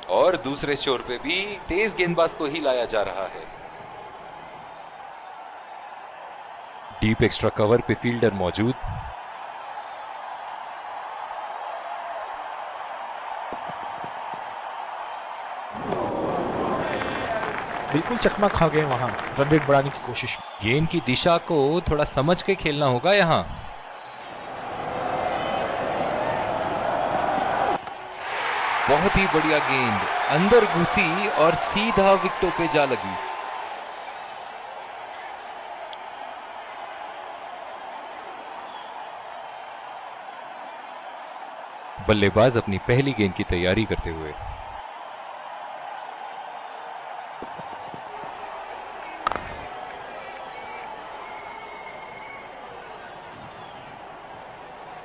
और दूसरे शोर पे भी तेज गेंदबाज को ही लाया जा रहा है। डीप एक्स्ट्रा कवर पे फील्डर मौजूद। बिल्कुल चकमा खा गए वहां रन रेट बढ़ाने की कोशिश में। गेंद की दिशा को थोड़ा समझ के खेलना होगा यहां। बहुत ही बढ़िया गेंद अंदर घुसी और सीधा विकेटों पे जा लगी। बल्लेबाज अपनी पहली गेंद की तैयारी करते हुए।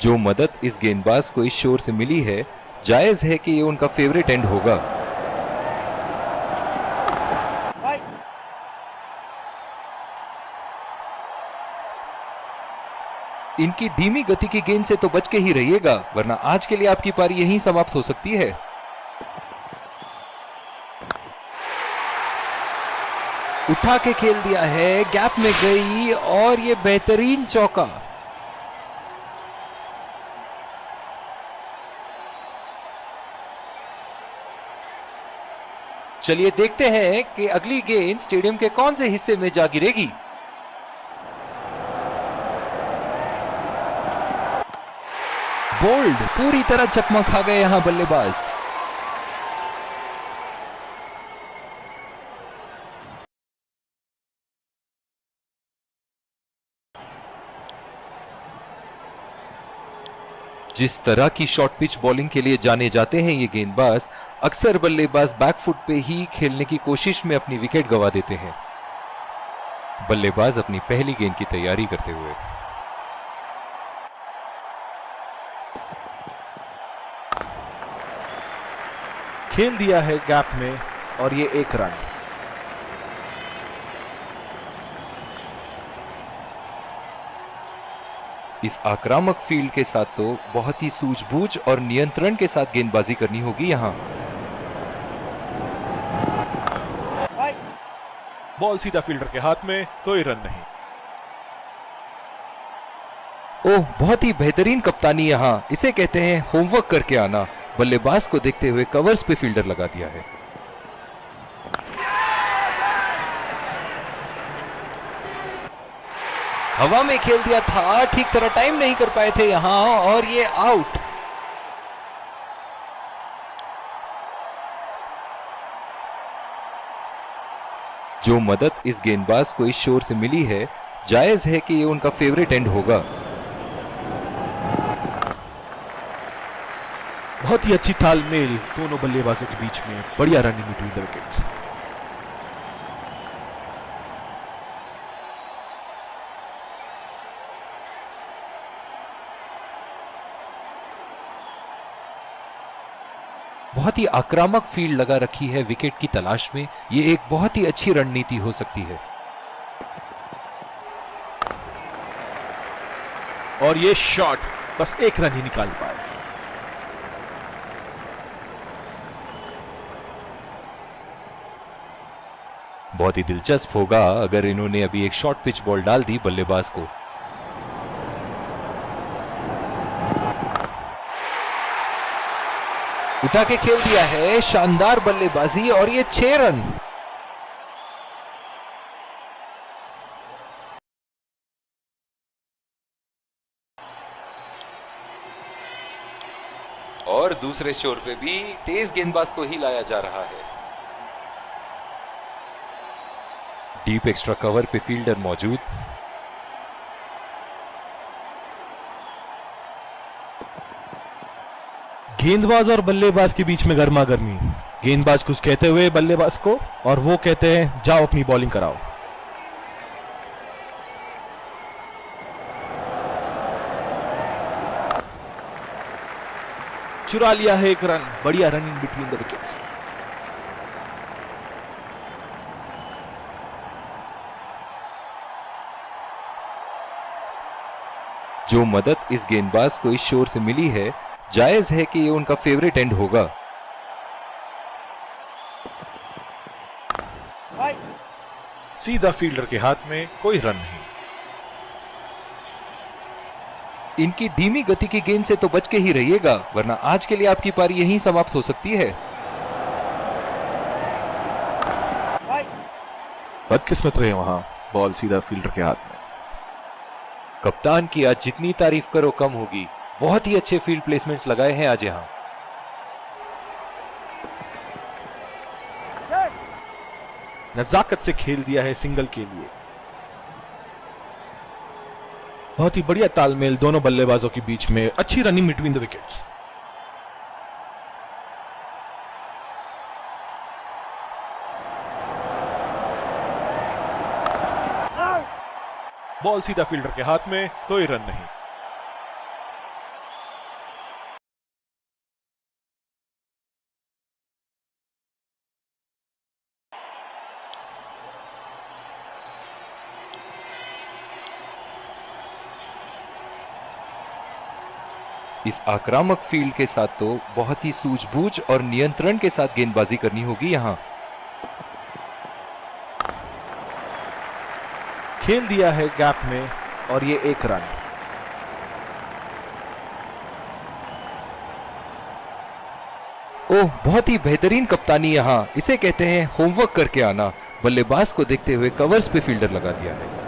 जो मदद इस गेंदबाज को इस शोर से मिली है, जायज है कि ये उनका फेवरेट एंड होगा। इनकी धीमी गति की गेंद से तो बच के ही रहिएगा, वरना आज के लिए आपकी पारी यहीं समाप्त हो सकती है। उठा के खेल दिया है, गैप में गई और ये बेहतरीन चौका। चलिए देखते हैं कि अगली गेंद स्टेडियम के कौन से हिस्से में जा गिरेगी। बोल्ड, पूरी तरह चकमा खा गए यहां बल्लेबाज। जिस तरह की शॉर्ट पिच बॉलिंग के लिए जाने जाते हैं ये गेंदबाज, अक्सर बल्लेबाज बैकफुट पे ही खेलने की कोशिश में अपनी विकेट गंवा देते हैं। बल्लेबाज अपनी पहली गेंद की तैयारी करते हुए। खेल दिया है गैप में और ये 1 रन। इस आक्रामक फील्ड के साथ तो बहुत ही सूझबूझ और नियंत्रण के साथ गेंदबाजी करनी होगी यहां। बॉल सीधा फील्डर के हाथ में, कोई रन नहीं। ओह, बहुत ही बेहतरीन कप्तानी यहां, इसे कहते हैं होमवर्क करके आना। बल्लेबाज को देखते हुए कवर्स पे फील्डर लगा दिया है। हवा में खेल दिया था, ठीक तरह टाइम नहीं कर पाए थे यहां और ये आउट। जो मदद इस गेंदबाज को इस शोर से मिली है, जायज है कि ये उनका फेवरेट एंड होगा। बहुत ही अच्छी तालमेल दोनों बल्लेबाजों के बीच में, बढ़िया run in between the wickets. बहुत ही आक्रामक फील्ड लगा रखी है विकेट की तलाश में। ये एक बहुत ही अच्छी रणनीति हो सकती है। और ये शॉट बस 1 रन ही निकाल पाए। बहुत ही दिलचस्प होगा अगर इन्होंने अभी एक शॉर्ट पिच बॉल डाल दी बल्लेबाज को। उठा के खेल दिया है, शानदार बल्लेबाजी और ये 6 रन। और दूसरे शोर पे भी तेज गेंदबाज को ही लाया जा रहा है। डीप एक्स्ट्रा कवर पे फील्डर मौजूद। गेंदबाज और बल्लेबाज के बीच में गर्मा गर्मी। गेंदबाज कुछ कहते हुए बल्लेबाज को, और वो कहते हैं जाओ अपनी बॉलिंग कराओ। चुरा लिया है 1 रन, बढ़िया run in between the wickets. जो मदद इस गेंदबाज को इस शोर से मिली है, जायज है कि ये उनका फेवरेट एंड होगा। सीधा फील्डर के हाथ में, कोई रन नहीं। इनकी धीमी गति की गेंद से तो बच के ही रहिएगा, वरना आज के लिए आपकी पारी यहीं समाप्त हो सकती है। बदकिस्मत रहे वहां, बॉल सीधा फील्डर के हाथ में। कप्तान की आज जितनी तारीफ करो कम होगी, बहुत ही अच्छे फील्ड प्लेसमेंट्स लगाए हैं आज यहां। नजाकत से खेल दिया है सिंगल के लिए। बहुत ही बढ़िया तालमेल दोनों बल्लेबाजों के बीच में, अच्छी running between the wickets. Ball सीधा फील्डर के हाथ में, कोई रन नहीं। इस आक्रामक फील्ड के साथ तो बहुत ही सूझबूझ और नियंत्रण के साथ गेंदबाजी करनी होगी यहां। खेल दिया है गैप में और ये एक रन। ओह, बहुत ही बेहतरीन कप्तानी यहां, इसे कहते हैं होमवर्क करके आना। बल्लेबाज को देखते हुए कवर्स पे फील्डर लगा दिया है।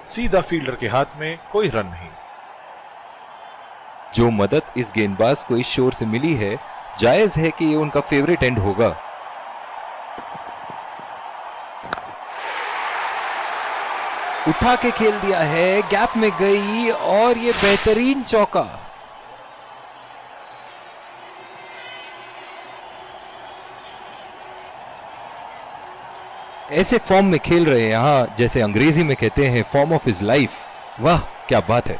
सीधा फील्डर के हाथ में, कोई रन नहीं। जो मदद इस गेंदबाज को इस शोर से मिली है, जायज है कि ये उनका फेवरेट एंड होगा। उठा के खेल दिया है, गैप में गई और ये बेहतरीन चौका। ऐसे फॉर्म में खेल रहे हैं यहां, जैसे अंग्रेजी में कहते हैं फॉर्म ऑफ हिज लाइफ। वाह क्या बात है।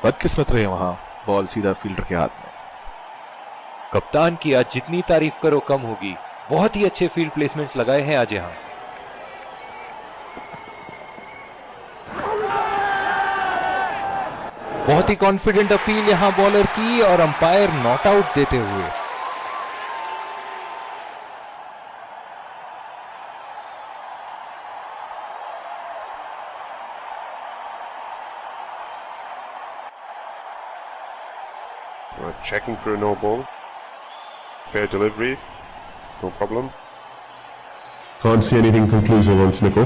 बदकिस्मत रहे वहां, बॉल सीधा फील्डर के हाथ में। कप्तान की आज जितनी तारीफ करो कम होगी, बहुत ही अच्छे फील्ड प्लेसमेंट्स लगाए हैं आज यहां। बहुत ही कॉन्फिडेंट अपील यहां बॉलर की और अंपायर नॉट आउट देते हुए। We're checking for a no ball. Fair delivery, no problem. Can't see anything conclusive on Snicko.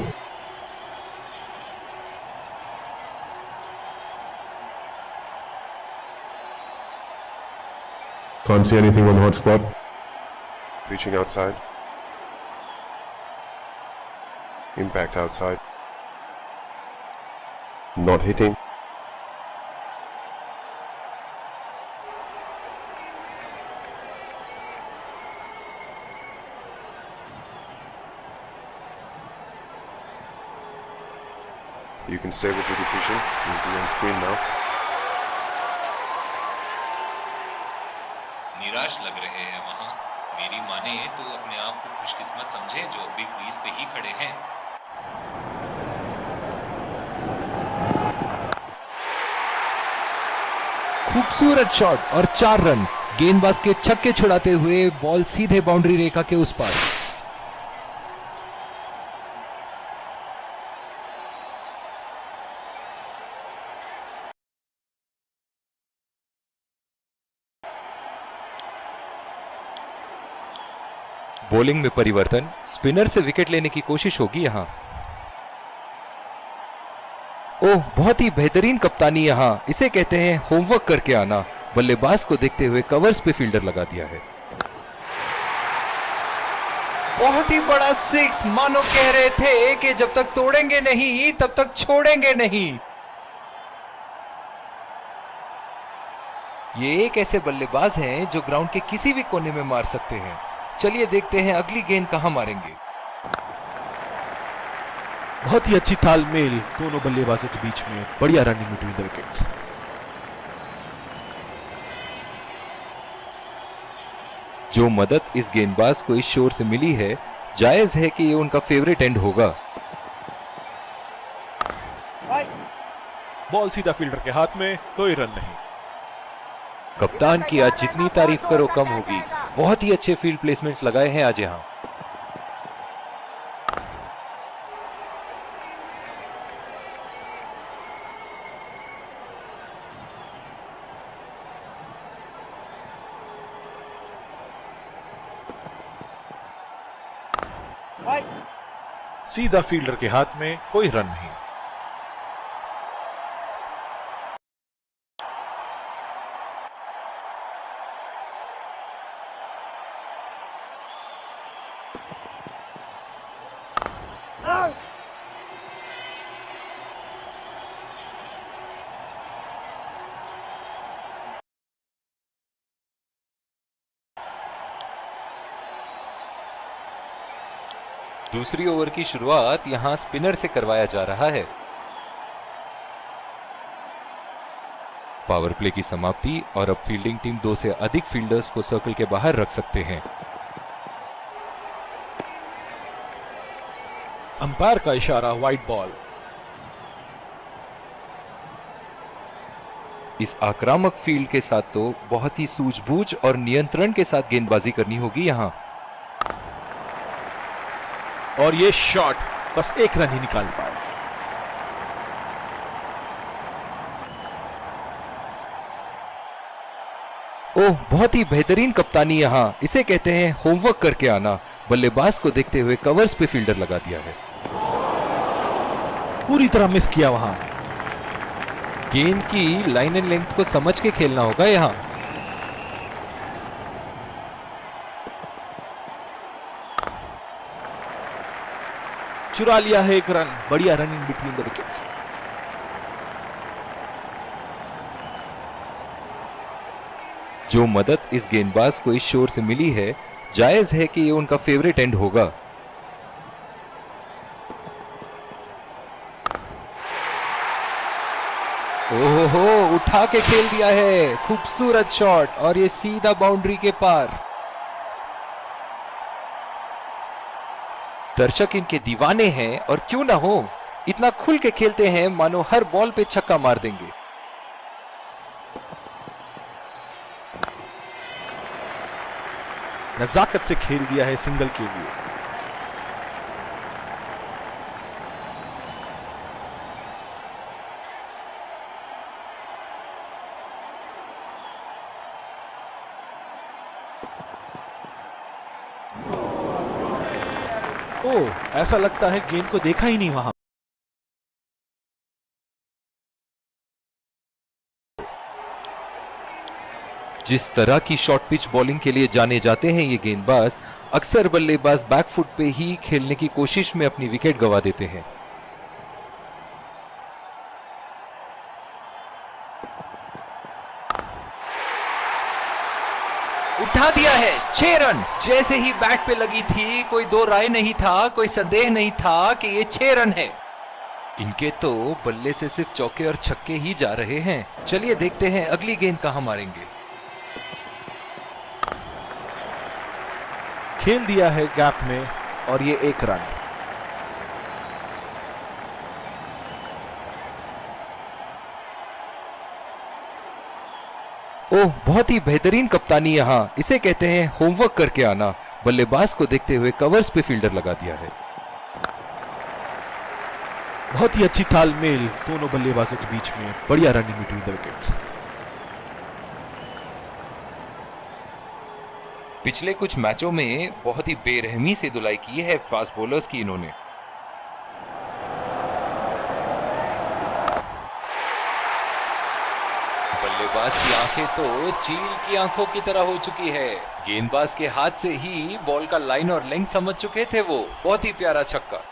Can't see anything on hot spot. Reaching outside. Impact outside. Not hitting. You can stay with your decision. You'll be on screen now. निराश लग रहे हैं वहां। मेरी माने तो अपने आप को खुशकिस्मत समझे जो अभी क्रीज पे ही खड़े हैं। खूबसूरत शॉट और 4 रन। गेंदबाज के छक्के छुड़ाते हुए बॉल सीधे बाउंड्री रेखा के उस पार। बॉलिंग में परिवर्तन, स्पिनर से विकेट लेने की कोशिश होगी यहां। ओह, बहुत ही बेहतरीन कप्तानी यहां, इसे कहते हैं होमवर्क करके आना। बल्लेबाज को देखते हुए कवर्स पे फील्डर लगा दिया है। बहुत ही बड़ा 6, मानो कह रहे थे कि जब तक तोड़ेंगे नहीं तब तक छोड़ेंगे नहीं। ये एक ऐसे बल्लेबाज हैं जो ग्राउंड के किसी भी कोने में मार सकते हैं। चलिए देखते हैं अगली गेंद कहां मारेंगे। बहुत ही अच्छी तालमेल दोनों बल्लेबाजों के बीच में, बढ़िया रनिंग बिटवीन द विकेट्स। जो मदद इस गेंदबाज को इस शोर से मिली है, जायज है कि ये उनका फेवरेट एंड होगा। बॉल सीधा फील्डर के हाथ में, कोई रन नहीं। कप्तान की आज जितनी तारीफ करो कम होगी। बहुत ही अच्छे फील्ड प्लेसमेंट्स लगाए हैं आज यहां। सीधा फील्डर के हाथ में, कोई रन नहीं। दूसरी ओवर की शुरुआत यहां स्पिनर से करवाया जा रहा है। पावर प्ले की समाप्ति और अब फील्डिंग टीम 2 से अधिक फील्डर्स को सर्कल के बाहर रख सकते हैं। अंपायर का इशारा, वाइड बॉल। इस आक्रामक फील्ड के साथ तो बहुत ही सूझबूझ और नियंत्रण के साथ गेंदबाजी करनी होगी यहां। और ये शॉट बस एक रन ही निकाल पाए। ओह, बहुत ही बेहतरीन कप्तानी यहां। इसे कहते हैं होमवर्क करके आना। बल्लेबाज को देखते हुए कवर्स पे फील्डर लगा दिया है। पूरी तरह मिस किया वहां। गेंद की लाइन एंड लेंथ को समझ के खेलना होगा यहां। चुरा लिया है एक रन। बढ़िया run in between the wickets. जो मदद इस गेंदबाज को इस शोर से मिली है, जायज है कि ये उनका फेवरेट एंड होगा। ओहो, उठा के खेल दिया है। खूबसूरत शॉट और ये सीधा बाउंड्री के पार। दर्शक इनके दीवाने हैं और क्यों ना हो, इतना खुल के खेलते हैं मानो हर बॉल पे छक्का मार देंगे। नजाकत से खेल दिया है सिंगल के लिए। ओह, ऐसा लगता है गेंद को देखा ही नहीं वहां। जिस तरह की शॉर्ट पिच बॉलिंग के लिए जाने जाते हैं ये गेंदबाज, अक्सर बल्लेबाज बैकफुट पे ही खेलने की कोशिश में अपनी विकेट गंवा देते हैं। उठा दिया है 6 रन। जैसे ही बैट पे लगी थी, कोई दो राय नहीं था, कोई संदेह नहीं था कि ये 6 रन है। इनके तो बल्ले से सिर्फ चौके और छक्के ही जा रहे हैं। चलिए देखते हैं अगली गेंद कहां मारेंगे। खेल दिया है गैप में और ये एक रन। ओह, बहुत ही बेहतरीन कप्तानी यहां। इसे कहते हैं होमवर्क करके आना। बल्लेबाज को देखते हुए कवर्स पे फील्डर लगा दिया है। बहुत ही अच्छी तालमेल दोनों बल्लेबाजों के बीच में। बढ़िया run in between the wickets. पिछले कुछ मैचों में बहुत ही बेरहमी से धुलाई की है फास्ट बॉलर्स की इन्होंने। बल्लेबाज की आंखें तो चील की आंखों की तरह हो चुकी है। गेंदबाज के हाथ से ही बॉल का लाइन और लेंथ समझ चुके थे वो। बहुत ही प्यारा छक्का।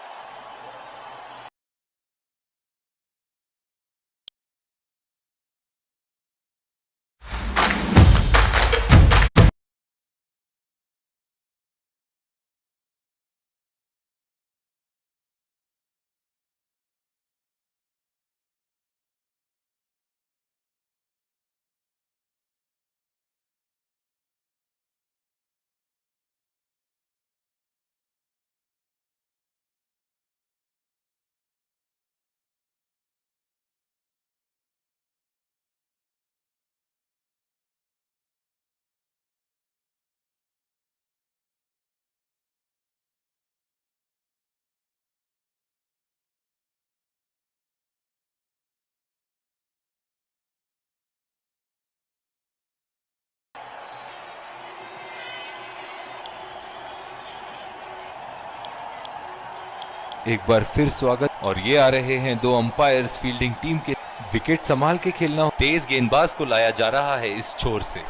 एक बार फिर स्वागत। और ये आ रहे हैं दो अंपायर्स फील्डिंग टीम के। विकेट संभाल के खेलना, तेज गेंदबाज को लाया जा रहा है इस छोर से।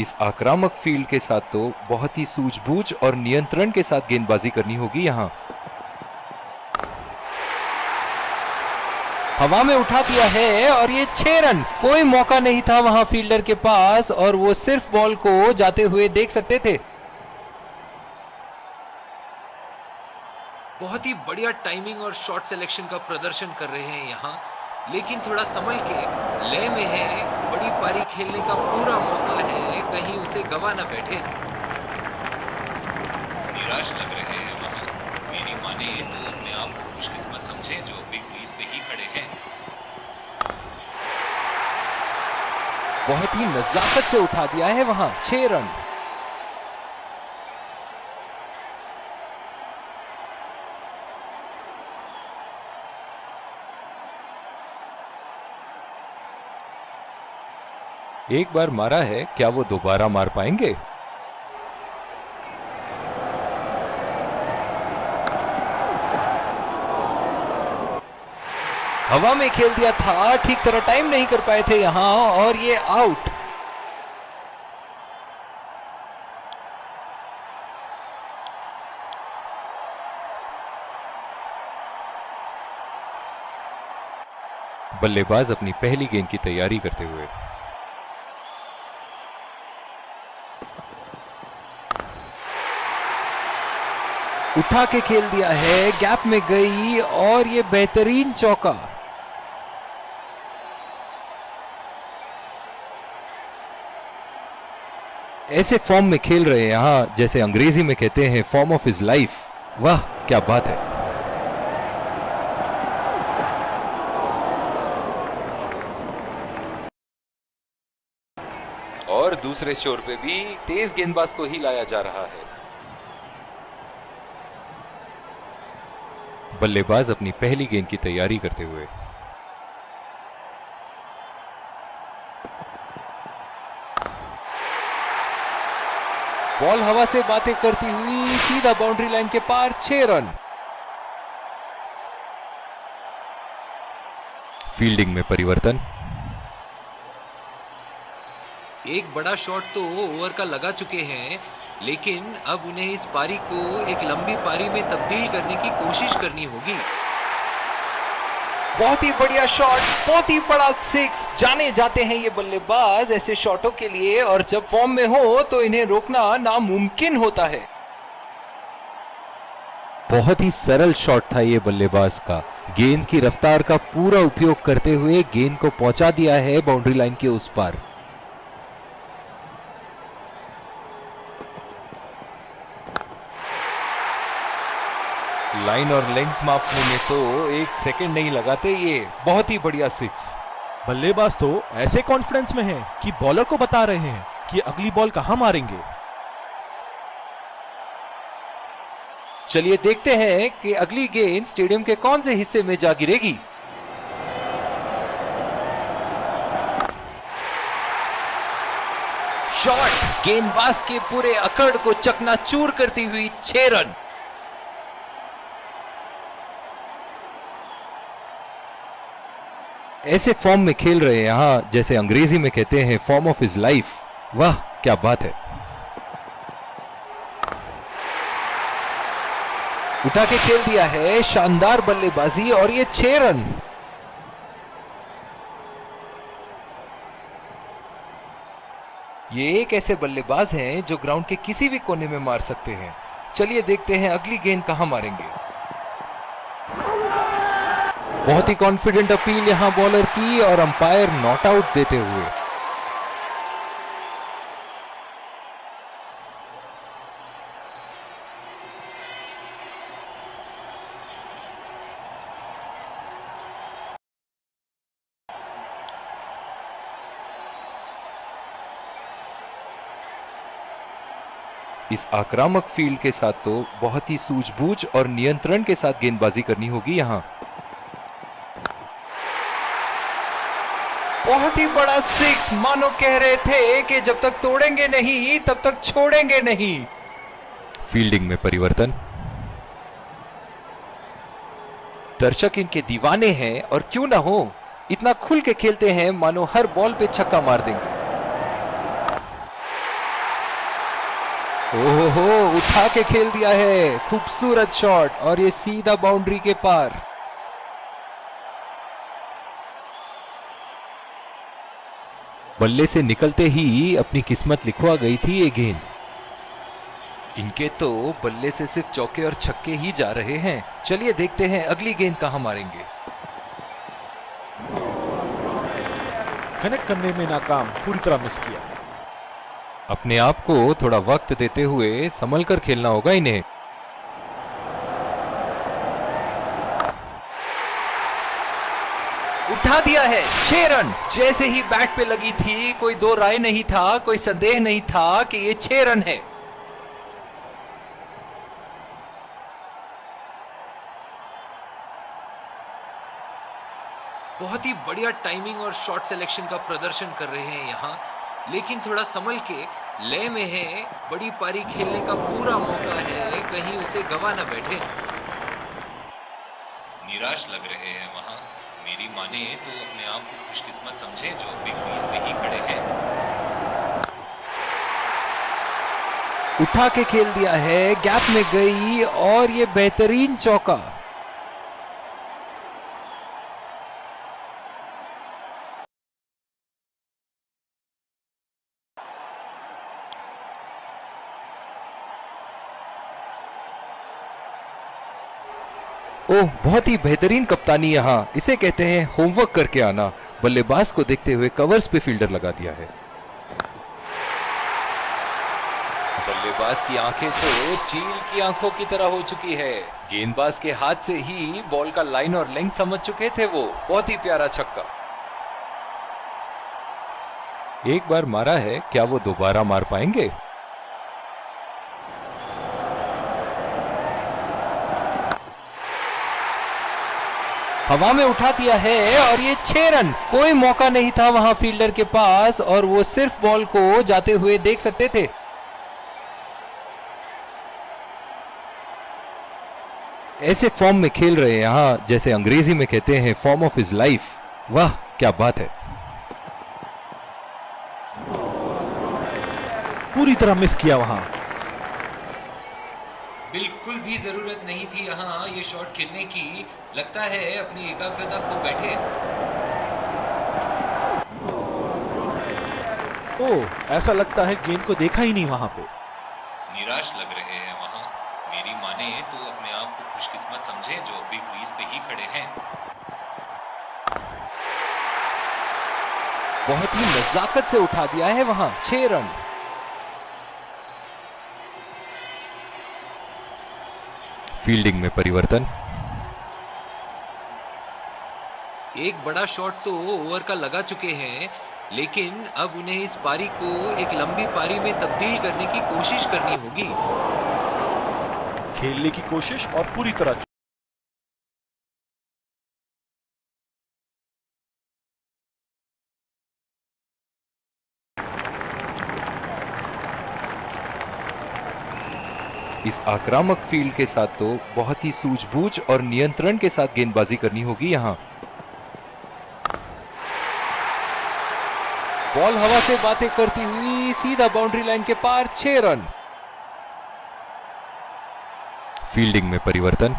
इस आक्रामक फील्ड के साथ तो बहुत ही सूझबूझ और नियंत्रण के साथ गेंदबाजी करनी होगी यहां। हवा में उठा दिया है और ये 6 रन। कोई मौका नहीं था वहां फील्डर के पास और वो सिर्फ बॉल को जाते हुए देख सकते थे। बहुत ही बढ़िया टाइमिंग और शॉट सिलेक्शन का प्रदर्शन कर रहे हैं यहाँ, लेकिन थोड़ा संभल के, लय में है, बड़ी पारी खेलने का पूरा मौका है, कहीं उसे गवा न बैठे। निराश लग रहे हैं वहां। मेरी माने तो अपने आप को खुशकिस्मत समझे जो बिग क्रीज पे ही खड़े हैं। बहुत ही नजाकत से उठा दिया है वहां। 6 रन। एक बार मारा है, क्या वो दोबारा मार पाएंगे? हवा में खेल दिया था, ठीक तरह टाइम नहीं कर पाए थे यहां और ये आउट। बल्लेबाज अपनी पहली गेंद की तैयारी करते हुए। उठा के खेल दिया है, गैप में गई और ये बेहतरीन चौका। ऐसे फॉर्म में खेल रहे हैं यहां, जैसे अंग्रेजी में कहते हैं फॉर्म ऑफ हिज लाइफ। वाह क्या बात है। और दूसरे छोर पे भी तेज गेंदबाज को ही लाया जा रहा है। बल्लेबाज अपनी पहली गेंद की तैयारी करते हुए। बॉल हवा से बातें करती हुई सीधा बाउंड्री लाइन के पार। 6 रन। फील्डिंग में परिवर्तन। एक बड़ा शॉट तो ओवर का लगा चुके हैं, लेकिन अब उन्हें इस पारी को एक लंबी पारी में तब्दील करने की कोशिश करनी होगी। बहुत ही बढ़िया शॉट, बहुत ही बड़ा 6। जाने जाते हैं ये बल्लेबाज ऐसे शॉटों के लिए, और जब फॉर्म में हो तो इन्हें रोकना नामुमकिन होता है। बहुत ही सरल शॉट था ये बल्लेबाज का। गेंद की रफ्तार का पूरा उपयोग करते हुए गेंद को पहुंचा दिया है बाउंड्री लाइन के उस पार। लाइन और लेंथ मापने में तो 1 सेकंड नहीं लगाते ये। बहुत ही बढ़िया 6। बल्लेबाज तो ऐसे कॉन्फिडेंस में है कि बॉलर को बता रहे हैं कि अगली बॉल कहां मारेंगे। चलिए देखते हैं कि अगली गेंद स्टेडियम के कौन से हिस्से में जा गिरेगी। शॉट गेंदबाज के पूरे अकड़ को चकनाचूर करती हुई। 6 रन। ऐसे फॉर्म में खेल रहे हैं यहां, जैसे अंग्रेजी में कहते हैं फॉर्म ऑफ हिज लाइफ। वाह क्या बात है। उठा के खेल दिया है, शानदार बल्लेबाजी और ये 6 रन। ये एक ऐसे बल्लेबाज हैं जो ग्राउंड के किसी भी कोने में मार सकते हैं। चलिए देखते हैं अगली गेंद कहां मारेंगे। बहुत ही कॉन्फिडेंट अपील यहां बॉलर की और अंपायर नॉट आउट देते हुए। इस आक्रामक फील्ड के साथ तो बहुत ही सूझबूझ और नियंत्रण के साथ गेंदबाजी करनी होगी यहां। बहुत ही बड़ा 6। मानो कह रहे थे कि जब तक तोड़ेंगे नहीं तब तक छोड़ेंगे नहीं। फील्डिंग में परिवर्तन। दर्शक इनके दीवाने हैं और क्यों ना हो, इतना खुल के खेलते हैं मानो हर बॉल पे छक्का मार देंगे। ओहो, उठा के खेल दिया है, खूबसूरत शॉट और ये सीधा बाउंड्री के पार। बल्ले से निकलते ही अपनी किस्मत लिखवा गई थी ये गेंद। इनके तो बल्ले से सिर्फ चौके और छक्के ही जा रहे हैं। चलिए देखते हैं अगली गेंद कहां मारेंगे। कनेक्ट करने में नाकाम, पूरी तरह मिस किया। अपने आप को थोड़ा वक्त देते हुए संभल कर खेलना होगा इन्हें। उठा दिया है, 6 रन। जैसे ही बैट पे लगी थी, कोई दो राय नहीं था, कोई संदेह नहीं था कि ये 6 रन है। बहुत ही बढ़िया टाइमिंग और शॉट सिलेक्शन का प्रदर्शन कर रहे हैं यहाँ, लेकिन थोड़ा संभल के लय में है। बड़ी पारी खेलने का पूरा मौका है, कहीं उसे गवा ना बैठे। निराश लग रहे हैं वहां। मेरी माने तो अपने आप को खुशकिस्मत समझे जो अभी क्रीज पे ही खड़े हैं। उठा के खेल दिया है, गैप में गई और ये बेहतरीन चौका। ओह, बहुत ही बेहतरीन कप्तानी यहाँ, इसे कहते हैं होमवर्क करके आना। बल्लेबाज को देखते हुए कवर्स पे फील्डर लगा दिया है। बल्लेबाज की आंखें तो चील की आंखों की तरह हो चुकी है। गेंदबाज के हाथ से ही बॉल का लाइन और लेंथ समझ चुके थे वो। बहुत ही प्यारा छक्का। एक बार मारा है, क्या वो दोबारा मार पाएंगे? हवा में उठा दिया है और ये 6 रन। कोई मौका नहीं था वहां फील्डर के पास और वो सिर्फ बॉल को जाते हुए देख सकते थे। ऐसे फॉर्म में खेल रहे हैं यहां, जैसे अंग्रेजी में कहते हैं फॉर्म ऑफ हिज लाइफ। वाह, क्या बात है। पूरी तरह मिस किया वहां। बिल्कुल भी जरूरत नहीं थी यहाँ ये शॉट खेलने की। लगता है अपनी एकाग्रता खो बैठे। ओह, ऐसा लगता है गेंद को देखा ही नहीं वहां पे। निराश लग रहे हैं वहां। मेरी माने तो अपने आप को खुशकिस्मत समझे जो अभी क्रीज पे ही खड़े हैं। बहुत ही नजाकत से उठा दिया है वहां, 6 रन। फील्डिंग में परिवर्तन। एक बड़ा शॉट तो ओवर का लगा चुके हैं, लेकिन अब उन्हें इस पारी को एक लंबी पारी में तब्दील करने की कोशिश करनी होगी। खेलने की कोशिश और पूरी तरह इस आक्रामक फील्ड के साथ तो बहुत ही सूझबूझ और नियंत्रण के साथ गेंदबाजी करनी होगी यहां। बॉल हवा से बातें करती हुई सीधा बाउंड्री लाइन के पार, 6 रन। फील्डिंग में परिवर्तन।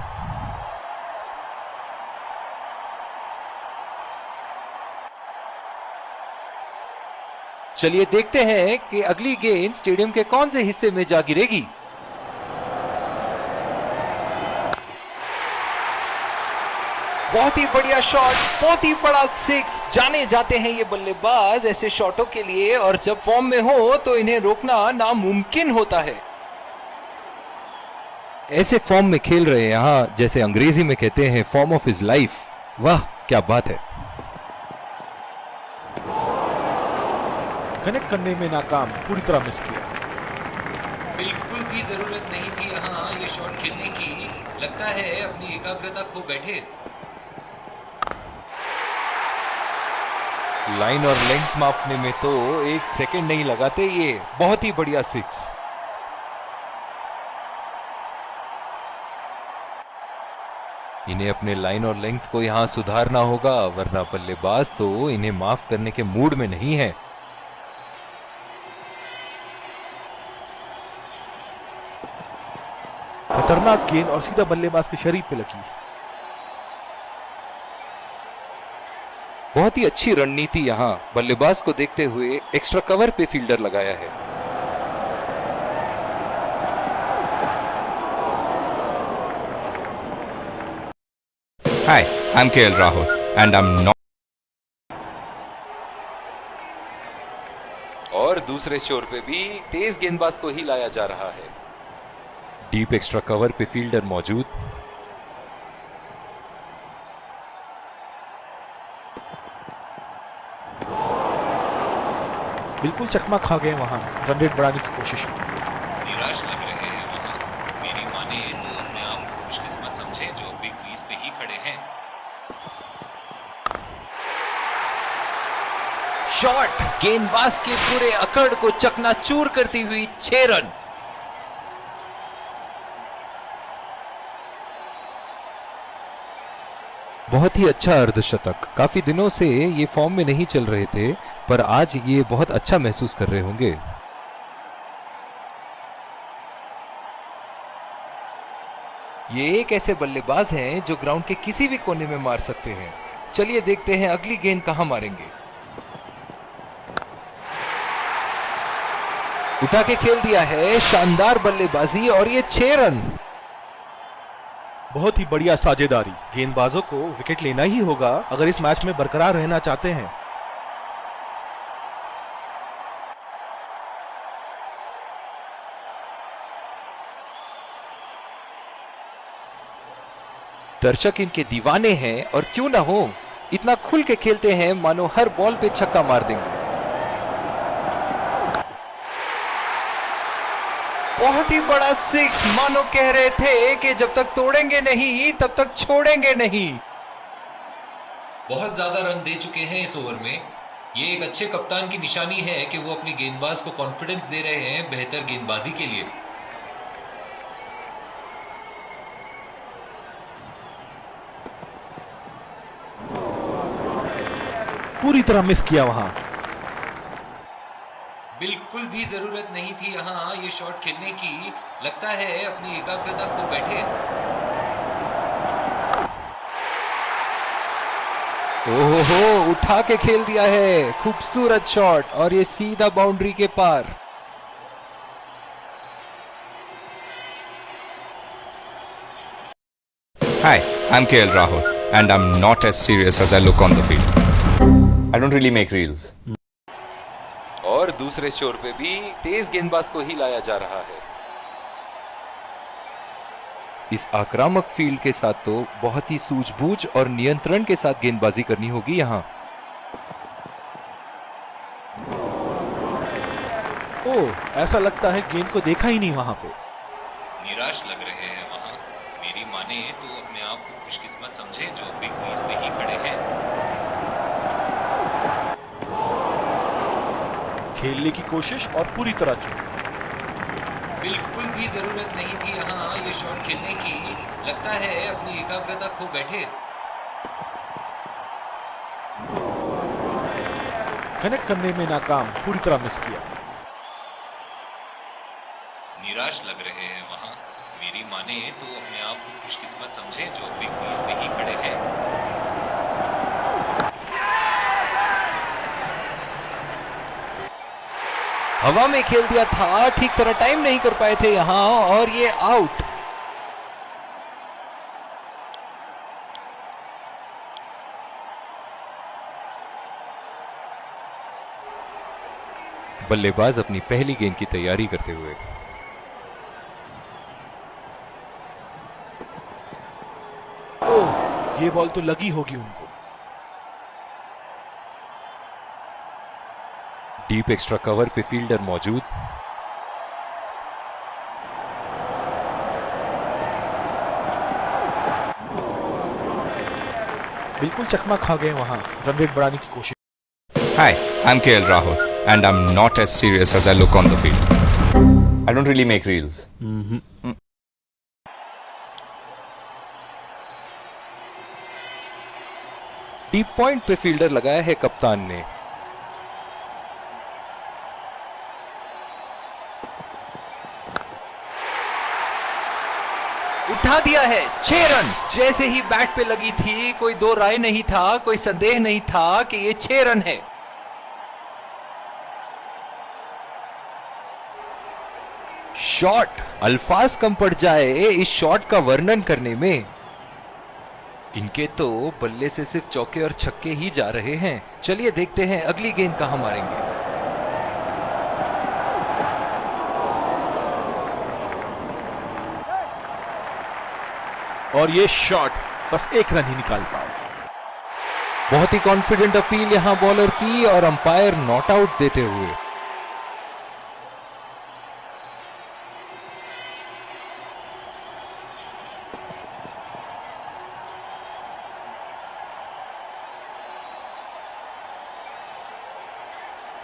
चलिए देखते हैं कि अगली गेंद स्टेडियम के कौन से हिस्से में जा गिरेगी। बहुत ही बढ़िया शॉट, बहुत ही बड़ा 6। जाने जाते हैं ये बल्लेबाज ऐसे शॉटों के लिए, और जब फॉर्म में हो तो इन्हें रोकना नामुमकिन होता है। ऐसे फॉर्म में खेल रहे हैं यहां, जैसे अंग्रेजी में कहते हैं फॉर्म ऑफ हिज लाइफ। वाह, क्या बात है। कनेक्ट करने में नाकाम, पूरी तरह मिस किया। बिल्कुल भी जरूरत नहीं थी यहाँ ये शॉट खेलने की। लगता है अपनी एकाग्रता खो बैठे। लाइन और लेंथ मापने में तो 1 सेकंड नहीं लगाते ये। बहुत ही बढ़िया 6। इन्हें अपने लाइन और लेंथ को यहां सुधारना होगा, वरना बल्लेबाज तो इन्हें माफ करने के मूड में नहीं है। खतरनाक गेंद और सीधा बल्लेबाज के शरीर पे लगी। बहुत ही अच्छी रणनीति यहां बल्लेबाज को देखते हुए एक्स्ट्रा कवर पे फील्डर लगाया है। Hi, I'm KL Rahul and I'm not. और दूसरे शोर पे भी तेज गेंदबाज को ही लाया जा रहा है। डीप एक्स्ट्रा कवर पे फील्डर मौजूद। बिल्कुल चकमा खा गए वहां रन रेट बढ़ाने की कोशिश में। निराश लग रहे हैं वहां। मेरी माने तो अपने आप को खुशकिस्मत समझे जो अभी क्रीज पे ही खड़े हैं। शॉट गेंदबाज के पूरे अकड़ को चकनाचूर करती हुई 6 रन। बहुत ही अच्छा अर्धशतक। काफी दिनों से ये फॉर्म में नहीं चल रहे थे, पर आज ये बहुत अच्छा महसूस कर रहे होंगे। ये एक ऐसे बल्लेबाज हैं जो ग्राउंड के किसी भी कोने में मार सकते हैं। चलिए देखते हैं अगली गेंद कहां मारेंगे। उठा के खेल दिया है, शानदार बल्लेबाजी और ये 6 रन। बहुत ही बढ़िया साझेदारी। गेंदबाजों को विकेट लेना ही होगा अगर इस मैच में बरकरार रहना चाहते हैं। दर्शक इनके दीवाने हैं और क्यों ना हो, इतना खुल के खेलते हैं मानो हर बॉल पे छक्का मार देंगे। बहुत ही बड़ा 6, मानो कह रहे थे कि जब तक तोड़ेंगे नहीं तब तक छोड़ेंगे नहीं। बहुत ज्यादा रन दे चुके हैं इस ओवर में। ये एक अच्छे कप्तान की निशानी है कि वो अपने गेंदबाज को कॉन्फिडेंस दे रहे हैं बेहतर गेंदबाजी के लिए। पूरी तरह मिस किया वहां। बिल्कुल भी जरूरत नहीं थी यहां ये शॉट खेलने की। लगता है अपनी एकाग्रता खो बैठे। ओहो, उठा के खेल दिया है। खूबसूरत शॉट और ये सीधा बाउंड्री के पार। Hi, I'm KL Rahul and I'm not as serious as I look on the field. I don't really make reels. और दूसरे शोर पे भी तेज गेंदबाज को ही लाया जा रहा है। इस आक्रामक फील्ड के साथ तो बहुत ही सूझबूझ और नियंत्रण के साथ गेंदबाजी करनी होगी यहां। ओह, ऐसा लगता है गेंद को देखा ही नहीं वहां पे। निराश लग रहे हैं वहां। मेरी माने तो अपने आप को खुशकिस्मत समझे जो अभी क्रीज पे ही खड़े हैं। खेलने की कोशिश और पूरी तरह चूक। बिल्कुल भी जरूरत नहीं थी यहां ये शॉट खेलने की। लगता है अपनी एकाग्रता खो बैठे। कनेक्ट करने में नाकाम, पूरी तरह मिस किया। निराश लग रहे हैं वहां। मेरी माने तो अपने आप को खुशकिस्मत समझे जो अभी क्रीज पे ही खड़े हैं। हवा में खेल दिया था, ठीक तरह टाइम नहीं कर पाए थे यहां और ये आउट। बल्लेबाज अपनी पहली गेंद की तैयारी करते हुए। ओह, ये बॉल तो लगी होगी उनको। डीप एक्स्ट्रा कवर पे फील्डर मौजूद। बिल्कुल चकमा खा गए वहां रन रेट बढ़ाने की कोशिश। Hi, I'm KL Rahul and I'm not as serious as I look on the field. I don't really make reels. Deep point पे फील्डर लगाया है कप्तान ने। उठा दिया है, 6 रन। जैसे ही बैट पे लगी थी कोई दो राय नहीं था, कोई संदेह नहीं था कि ये 6 रन है। शॉट, अल्फाज कम पड़ जाए इस शॉट का वर्णन करने में। इनके तो बल्ले से सिर्फ चौके और छक्के ही जा रहे हैं। चलिए देखते हैं अगली गेंद कहां मारेंगे। और ये शॉट बस 1 रन ही निकाल पाए। बहुत ही कॉन्फिडेंट अपील यहां बॉलर की और अंपायर नॉट आउट देते हुए।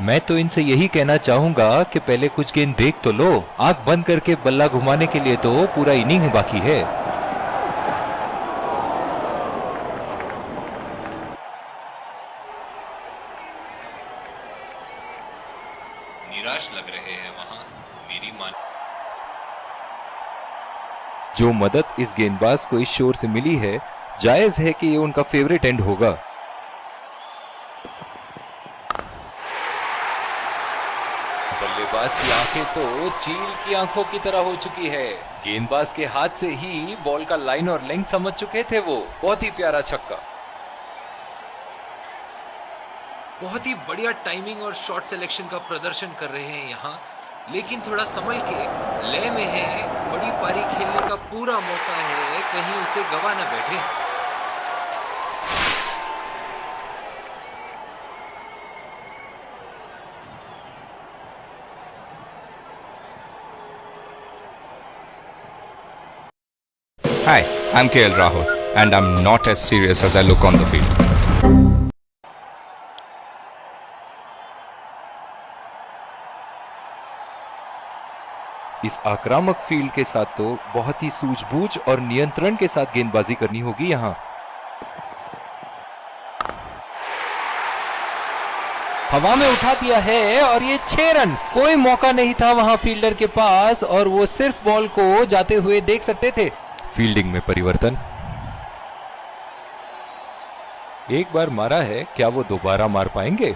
मैं तो इनसे यही कहना चाहूंगा कि पहले कुछ गेंद देख तो लो। आंख बंद करके बल्ला घुमाने के लिए तो पूरा इनिंग बाकी है। निराश लग रहे हैं वहां, मेरी मान। जो मदद इस गेंदबाज को इस शोर से मिली है, जायज है कि ये उनका फेवरेट एंड होगा। बल्लेबाज की आंखें तो चील की आंखों की तरह हो चुकी है। गेंदबाज के हाथ से ही बॉल का लाइन और लेंथ समझ चुके थे वो। बहुत ही प्यारा छक्का। बहुत ही बढ़िया टाइमिंग और शॉट सिलेक्शन का प्रदर्शन कर रहे हैं यहाँ, लेकिन थोड़ा संभल के, लय में है। बड़ी पारी खेलने का पूरा मौका है, कहीं उसे गवा ना बैठे। Hi, I'm KL Rahul, and I'm not as serious as I look on the field. इस आक्रामक फील्ड के साथ तो बहुत ही सूझबूझ और नियंत्रण के साथ गेंदबाजी करनी होगी यहां। हवा में उठा दिया है और ये 6 रन। कोई मौका नहीं था वहां फील्डर के पास और वो सिर्फ बॉल को जाते हुए देख सकते थे। फील्डिंग में परिवर्तन। एक बार मारा है, क्या वो दोबारा मार पाएंगे?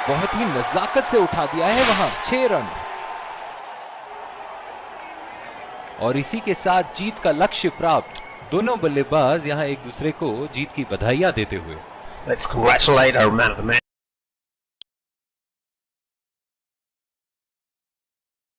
बहुत ही नजाकत से उठा दिया है वहां, 6 रन। और इसी के साथ जीत का लक्ष्य प्राप्त। दोनों बल्लेबाज यहां एक दूसरे को जीत की बधाइयां देते हुए। Let's congratulate our man of the match.